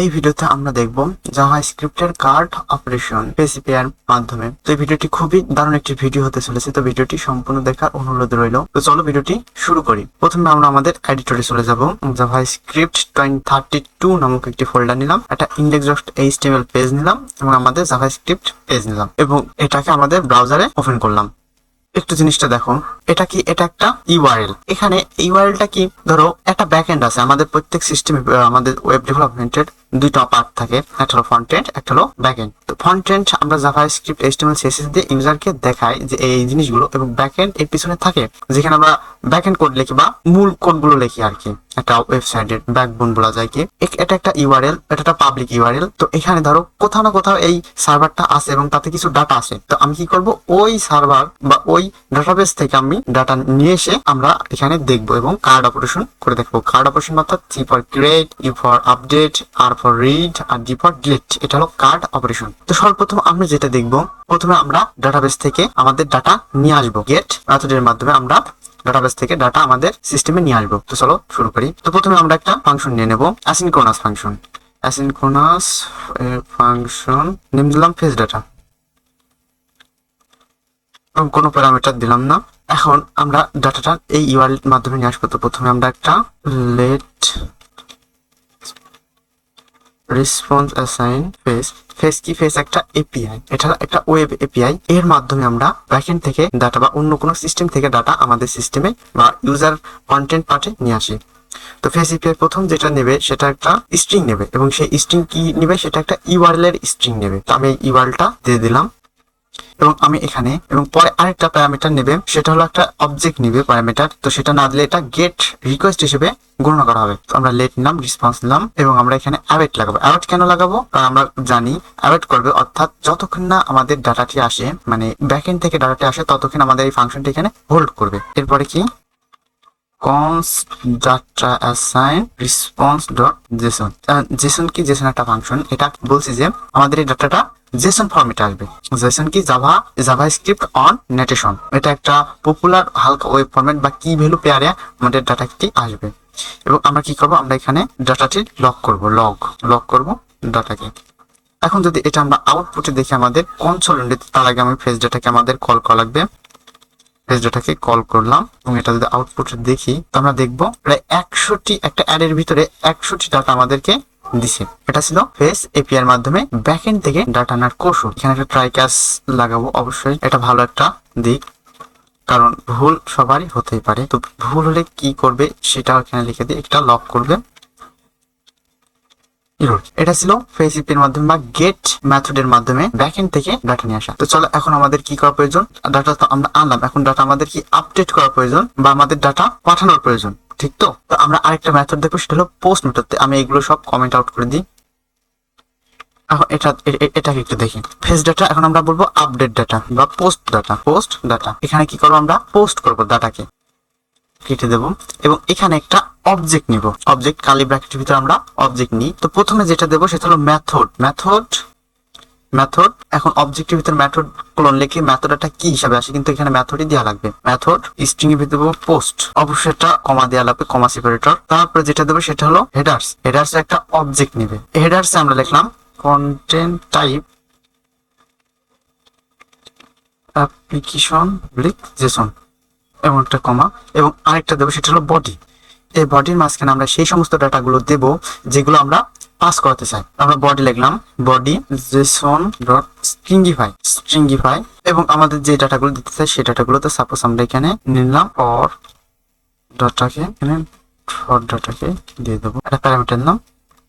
এই ভিডিওতে আমরা দেখব জাভাস্ক্রিপ্টের কার্ড অপারেশন PHP এর মাধ্যমে। তো এই ভিডিওটি খুবই দারুণ একটি ভিডিও হতে চলেছে, তো ভিডিওটি সম্পূর্ণ দেখার অনুরোধ রইল। তো চলো ভিডিওটি শুরু করি। প্রথমে আমরা আমাদের এডিটরে চলে যাব। জাভাস্ক্রিপ্ট 2032 নামক একটি ফোল্ডার নিলাম, একটা index.html পেজ নিলাম এবং আমাদের জাভাস্ক্রিপ্ট পেজ নিলাম এবং এটাকে আমাদের ব্রাউজারে ওপেন করলাম। একটু জিনিসটা দেখো, এটা কি? এটা একটা ইউআরএল। এখানে ইউআরএলটা কি? ধরো একটা ব্যাকএন্ড আছে। আমাদের প্রত্যেক সিস্টেমে, আমাদের ওয়েব ডেভেলপমেন্টের দুইটা পার্ট থাকে, একটা হলো ফ্রন্ট এন্ড, একটা হলো ব্যাকএন্ড। তো ফ্রন্ট এন্ড আমরা জাভাস্ক্রিপ্ট HTML CSS দিয়ে ইউজারকে দেখাই যে এই জিনিসগুলো, এবং ব্যাকএন্ড এর পিছনে থাকে যেখানে আমরা ব্যাকএন্ড কোড লিখি বা মূল কোডগুলো লিখি আর কি। একটা ওয়েবসাইটের ব্যাকবোন বলা যায় কি। এটা একটা ইউআরএল, এটা একটা পাবলিক ইউআরএল। তো এখানে ধরো কোথাও না কোথাও এই সার্ভারটা আছে এবং তাতে কিছু ডাটা আছে। তো আমি কি করব, ওই সার্ভার বা ওই ডাটাবেস থেকে আমি ডাটা নিয়ে এসে আমরা এখানে দেখবো এবং কার্ড অপারেশন করে দেখবো। কার্ড অপারেশন অর্থাৎ C for create, U for update, R for read আর D ফর ডিলিট। এটা হলো কার্ড অপারেশন। তো সর্বপ্রথম আমরা যেটা দেখবো, প্রথমে আমরা ডাটাবেস থেকে আমাদের ডাটা নিয়ে আসবো। গেট মেথডের মাধ্যমে আমরা ডাটাবেস থেকে ডাটা আমাদের সিস্টেমে নিয়ে আসবো। তো চলো শুরু করি। তো প্রথমে আমরা একটা ফাংশন নিয়ে নেব, asynchronous function. Asynchronous function name দিলাম ফেস ডাটা, কোনো প্যারামিটার দিলাম না। এখন আমরা ডাটাটা এই ইউআরএল মাধ্যমে নিয়ে আসবো। তো প্রথমে আমরা একটা let response assign fetch. Fetch কি? ফেস একটা এপিআই, এটা একটা ওয়েব এপিআই। এর মাধ্যমে আমরা ব্যাকএন্ড থেকে ডাটা বা অন্য কোনো সিস্টেম থেকে ডাটা আমাদের সিস্টেমে বা ইউজার কন্টেন্ট পার্টে নিয়ে আসি। তো ফেস এপিআই প্রথম যেটা নেবে সেটা একটা স্ট্রিং নেবে এবং সেই স্ট্রিং কি নেবে? সেটা একটা ইউআরএল এর স্ট্রিং নেবে। তো আমি এই ইউআরএলটা দিয়ে দিলাম এবং আমি এখানে, এবং পরে আরেকটা প্যারামিটার নেবে, সেটা হলো একটা অবজেক্ট নেবে প্যারামিটার। তো সেটা না দিলে এটা গেট রিকোয়েস্ট হিসেবে গণনা করা হবে। তো আমরা লেট নিলাম, রেসপন্স নিলাম এবং আমরা এখানে অ্যাওয়েট লাগাবো। অ্যাওয়েট কেন লাগাবো? কারণ আমরা জানি অ্যাওয়েট করবে অর্থাৎ যতক্ষণ না আমাদের ডাটাটি আসে, মানে ব্যাকএন্ড থেকে ডাটাটি আসে, ততক্ষণ আমাদের এই ফাংশনটি এখানে হোল্ড করবে। এরপরে কি? const data assign response dot json। json কি? json একটা ফাংশন। এটা বলছি যে আমাদের এই ডাটাটা জেসন ফরম্যাটে আসবে। জেসন কি? JavaScript on notation. এটা একটা পপুলার হালকা ওয়েব ফরম্যাট বা কি ভ্যালু পেয়ারে আমাদের ডাটাটি আসবে। এবং আমরা কি করব, আমরা এখানে ডাটাটি লক করব, লক করব ডাটাকে। এখন যদি এটা আমরা আউটপুটে দেখি আমাদের কনসোল উইন্ডোতে, তার আগে আমি ফেস ডাটাকে আমাদের কল করা লাগবে। ফেস ডাটাকে কল করলাম এবং এটা যদি আউটপুটে দেখি, তো আমরা দেখবো প্রায় 100টি, একটা অ্যারের ভিতরে 100টি ডাটা আমাদেরকে দিছে। এটা ছিল ফেস এপিআই এর মাধ্যমে ব্যাকএন্ড থেকে ডাটা আনার কৌশল। এখানে একটা ট্রাই ক্যাচ লাগাবো, অবশ্যই এটা ভালো একটা দিক, কারণ ভুল সবারই হতেই পারে। তো ভুল হলে কি করবে সেটা এখানে লিখে দিয়ে এটা লক করবে। এটা ছিল ফেস এপিআই এর মাধ্যমে বা গেট মেথডের মাধ্যমে ব্যাকএন্ড থেকে ডাটা নিয়ে আসা। তো চলো এখন আমাদের কি করা প্রয়োজন? ডাটা তো আমরা আনলাম, এখন ডাটা আমাদের কি আপডেট করা প্রয়োজন বা আমাদের ডাটা পাঠানোর প্রয়োজন, ঠিক তো? তো আমরা আরেকটা মেথড দেখবো, সেটা হলো পোস্ট মেথড। আমি এগুলো সব কমেন্ট আউট করে দিই। এখন এটাকে একটু দেখি। ফেস ডাটা, এখন আমরা বলবো আপডেট ডাটা বা পোস্ট ডাটা। এখানে কি করবো? আমরা পোস্ট করবো ডাটাকে, কেটে দেবো এবং এখানে একটা অবজেক্ট নিব। অবজেক্ট কালি ব্র্যাকেটের ভিতরে আমরা অবজেক্ট নিই। তো প্রথমে যেটা দেবো সেটা হলো মেথড। এখন অবজেক্টের ভিতরে মেথড কোলন লিখে মেথডটা কি হিসাবে আসে, কিন্তু এখানে মেথডই দেওয়া লাগবে। মেথড স্ট্রিং এর ভিতরে দেবো পোস্ট, অবশ্যই একটা কমা দেওয়া লাগবে, কমা সেপারেটর। তারপরে যেটা দেবো সেটা হলো হেডার্স একটা অবজেক্ট নেবে। হেডার্সে আমরা লিখলাম content type application bleak Jason এবং একটা কমা, এবং আরেকটা দেবো সেটা হলো বডি। এই বডির মাঝখানে আমরা সেই সমস্ত ডাটাগুলো দেব যেগুলো আমরা পাস করাতে চাই। আমরা বডি লিখলাম, বডি জেসন ডট স্ট্রিংগিফাই এবং আমাদের যে ডাটাগুলো দিতে চাই সেই ডাটাগুলোতে সাপোজ আমরা এখানে নিলাম ফর ডাটাকে দিয়ে দেবো, একটা প্যারামিটার নাম,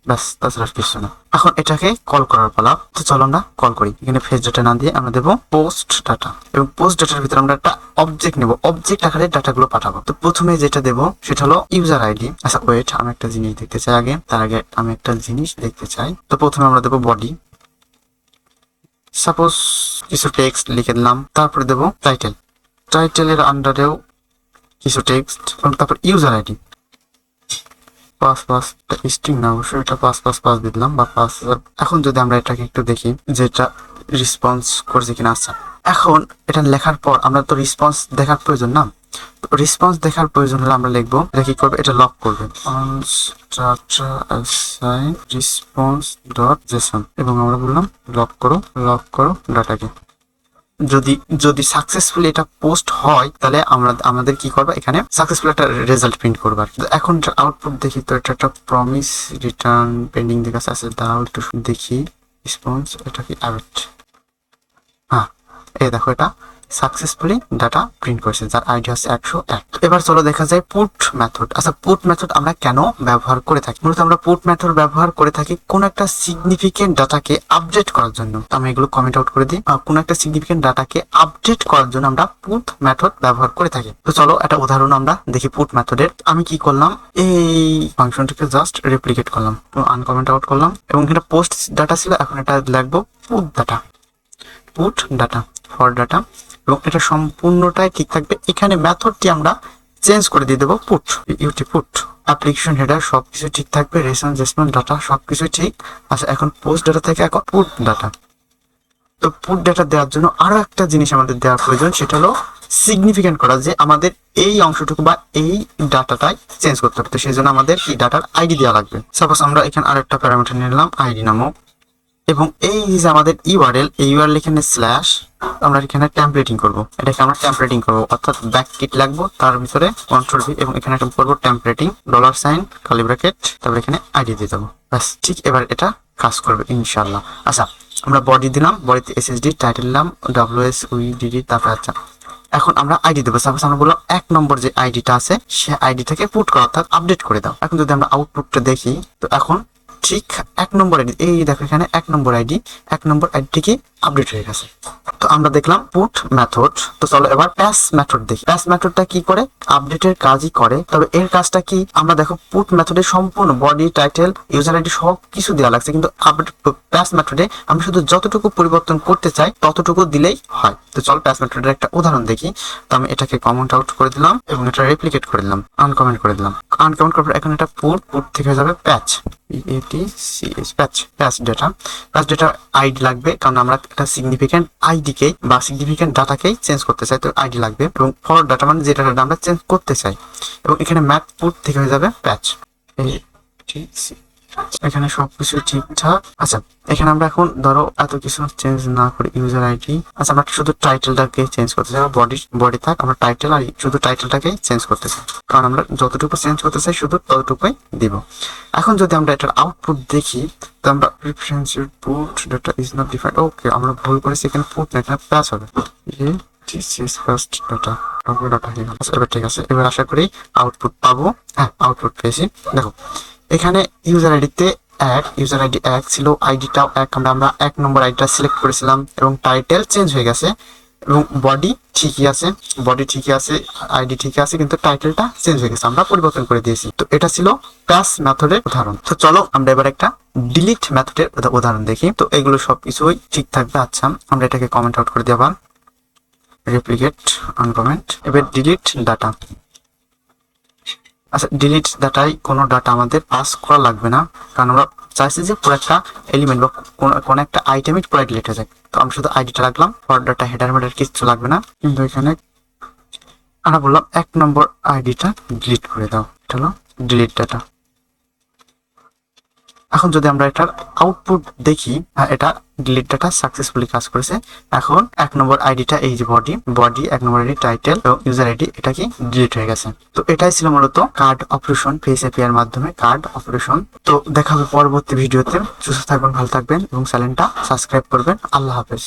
ব্যাস, তাছাড়া কিছু না। এখন এটাকে কল করার পালা। তো চলো আমরা কল করি। এখানে ফেস ডাটা না দিয়ে আমরা দেবো পোস্ট ডাটা এবং পোস্ট ডাটার ভিতরে আমরা একটা অবজেক্ট নেব, অবজেক্ট আকারে ডাটাগুলো পাঠাবো। তো প্রথমে যেটা দেবো সেটা হলো ইউজার আইডি। আচ্ছা ওয়েট, আমি একটা জিনিস দেখতে চাই আগে, তার আগে আমি একটা জিনিস দেখতে চাই। তো প্রথমে আমরা দেবো বডি, সাপোজ কিছু টেক্সট লিখে দিলাম। তারপরে দেবো টাইটেলের আন্ডারেও কিছু টেক্সট, তারপর ইউজার আইডি 5 স্ট্রিং না, অবশ্যই এটা 5 দিয়ে দিলাম বা 5। এখন যদি আমরা এটাকে একটু দেখি যে এটা রেসপন্স করছে কিনা। আচ্ছা এখন এটা লেখার পর আমরা তো রেসপন্স দেখার প্রয়োজন না, তো রেসপন্স দেখার প্রয়োজন হলে আমরা লিখবো, এটা কি করবে, এটা লক করবে response.json এবং আমরা বললাম লক করো ডাটাকে। যদি সাকসেসফুলি এটা পোস্ট হয় তাহলে আমাদের কি করবে, এখানে সাকসেসফুল একটা রেজাল্ট প্রিন্ট করবে। এখন আউটপুট দেখি, তো এটা একটা প্রমিস রিটার্ন পেন্ডিং দেখাচ্ছে আছে, দাঁড়াও একটু দেখি রেসপন্স, এটা কি অ্যাওয়েট, হ্যাঁ এই দেখো এটা সাকসেসফুলি ডাটা প্রিন্ট করেছে যার আইডি হচ্ছে 101। এবার চলো দেখা যায় পুট মেথড। আচ্ছা পুট মেথড আমরা কেন ব্যবহার করে থাকি? মূলত আমরা পুট মেথড ব্যবহার করে থাকি কোন একটা সিগনিফিকেন্ট ডাটাকে আপডেট করার জন্য। আমি এগুলো কমেন্ট আউট করে দিই। কোন একটা সিগনিফিকেন্ট ডাটাকে আপডেট করার জন্য আমরা পুট মেথড ব্যবহার করে থাকি। তো চলো একটা উদাহরণ আমরা দেখি পুট মেথডের। আমি কি করলাম, এই ফাংশনটাকে জাস্ট রেপ্লিকেট করলাম, আনকমেন্ট আউট করলাম এবং এটা পোস্ট ডাটা ছিল, এখন এটা লিখবো পুট ডাটা ফর ডাটা এবং এটা সম্পূর্ণটাই ঠিক থাকবে। এখানে মেথডটি আমরা চেঞ্জ করে দিয়ে দেবো পুট অ্যাপ্লিকেশন হেডার সবকিছু ঠিক থাকবে, রেসপন্স ডাটা সবকিছু ঠিক। আচ্ছা এখন পোস্ট ডাটা থেকে এখন পুট ডাটা। তো পুট ডাটা দেওয়ার জন্য আরো একটা জিনিস আমাদের দেওয়ার প্রয়োজন, সেটা হলো সিগনিফিকেন্ট করা, যে আমাদের এই অংশটুকু বা এই ডাটাটাই চেঞ্জ করতে হবে। তো সেই জন্য আমাদের এই ডাটার আইডি দেওয়া লাগবে। সাপোজ আমরা এখানে আরেকটা প্যারামিটার নিলাম আইডি নামক, এবং এই যে আমাদের ইউআরএল, এই ইউআরএল এখানে স্ল্যাশ আমরা এখানে টেমপ্লেটিং করব, এটাকে আমরা টেমপ্লেটিং করব, অর্থাৎ ব্যাক কিট লাগবো, তার ভিতরে কন্ট্রোল ভি এবং এখানে একটা করবো টেমপ্লেটিং $, কার্লি ব্র্যাকেট, তারপরে এখানে আইডি দিয়ে দেবো, ব্যাস ঠিক এবার এটা কাজ করবে ইনশাআল্লাহ। আচ্ছা আমরা বডি দিলাম, বডিতে এসএসডি, টাইটেল দিলাম WSUIDD, তারপরে আচ্ছা এখন আমরা আইডি দেবো। সাপোজ আমরা বললাম 1 নম্বর যে আইডিটা আছে সে আইডি থেকে পুট করা, অর্থাৎ আপডেট করে দাও। এখন যদি আমরা আউটপুটটা দেখি, তো এখন ঠিক 1 নম্বর আইডি, এই দেখো এখানে 1 নম্বর আইডি কি আপডেট হয়ে গেছে। তো আমরা দেখলাম পুট মেথড। তো চলো এবার প্যাস মেথড দেখি। প্যাস মেথডটা কি করে, আপডেটের কাজই করে, তবে এর কাজটা কি, আমরা দেখো পুট মেথডের সম্পূর্ণ বডি, টাইটেল, ইউজার আইডি সব কিছু দেওয়া লাগছে, কিন্তু প্যাস মেথডে আমরা শুধু যতটুকু পরিবর্তন করতে চাই ততটুকু দিলেই হয়। তো চল প্যাস মেথডের একটা উদাহরণ দেখি। তো আমি এটাকে কমেন্ট আউট করে দিলাম এবং এটা রেপ্লিকেট করে দিলাম, আনকমেন্ট করে দিলাম। আনকমেন্ট করার পর এখন এটা পুট থেকে হয়ে যাবে প্যাচ, প্যাচ ডেটা আইডি লাগবে, কারণ আমরা একটা সিগনিফিকেন্ট আইডিকে বা সিগনিফিকেন্ট ডাটাকে চেঞ্জ করতে চাই, তো আইডি লাগবে। এবং ফর ডাটা মানে যে ডাটাটা আমরা চেঞ্জ করতে চাই, এবং এখানে ম্যাপ পুট থেকে হয়ে যাবে প্যাচ। এখানে সবকিছু ঠিকঠাক। আচ্ছা এখানে আমরা এখন ধরো এত কিছু চেঞ্জ না করে ইউজার আইডি, আচ্ছা আমরা শুধু টাইটেলটাকে চেঞ্জ করতে চাই, বডি থাক, আমরা টাইটেল আর শুধু টাইটেলটাকে চেঞ্জ করতে চাই, কারণ আমরা যতটুকু চেঞ্জ করতে চাই শুধু ততটুকুই দিব। এখন যদি আমরা এটার আউটপুট দেখি, তো আমরা preference put data is not defined, okay আমরা ভুল করেছি, এখানে পুট না এখানে প্যাচ হবে, ফার্স্ট ডাটা এবার ঠিক আছে। এবার আশা করি আউটপুট পাবো। হ্যাঁ আউটপুট পেয়েছি। দেখো এখানে ইউজার আইডিতে ইউজার আইডি 1 ছিল, আইডিটাও 1, আমরা 1 নম্বর আইডিটা সিলেক্ট করেছিলাম এবং টাইটেল চেঞ্জ হয়ে গেছে এবং বডি ঠিকই আছে, আইডি ঠিকই আছে, কিন্তু টাইটেলটা চেঞ্জ হয়ে গেছে, আমরা পরিবর্তন করে দিয়েছি। তো এটা ছিল প্যাস মেথডের উদাহরণ। তো চলো আমরা এবার একটা ডিলিট মেথডের উদাহরণ দেখি। তো এগুলো সবকিছুই ঠিক থাকবে। আচ্ছা আমরা এটাকে কমেন্ট আউট করে দিই, আবার রেপ্লিকেট, আনকমেন্ট, এবার ডিলিট ডাটা। আচ্ছা ডিলিট ডাটায় কোনো ডাটা আমাদের পাস করা লাগবে না, কারণ আমরা চাইছি যে পুরো একটা এলিমেন্ট বা কোনো একটা আইটেমই পুরো ডিলিট হয়ে যায়। তো আমি শুধু আইডিটা রাখলাম, ফর ডাটা হেডার কিছু লাগবে না, কিন্তু এখানে আমরা বললাম 1 নম্বর আইডিটা ডিলিট করে দাও, এটা হলো ডিলিট ডাটা। এখন যদি আমরা এটার আউটপুট দেখি, এটা ডিলিট ডাটা সাকসেসফুলি কাজ করেছে। এখন 1 নম্বর আইডিটা এই যে বডি 1 নম্বর আইডি, টাইটেল এবং ইউজার আইডি এটা কি ডিলিট হয়ে গেছে। তো এটাই ছিল মূলত কার্ড অপারেশন, ফেস এপিআই এর মাধ্যমে কার্ড অপারেশন। তো দেখা হবে পরবর্তী ভিডিওতে। সুস্থ থাকবেন, ভালো থাকবেন এবং চ্যানেলটা সাবস্ক্রাইব করবেন। আল্লাহ হাফেজ।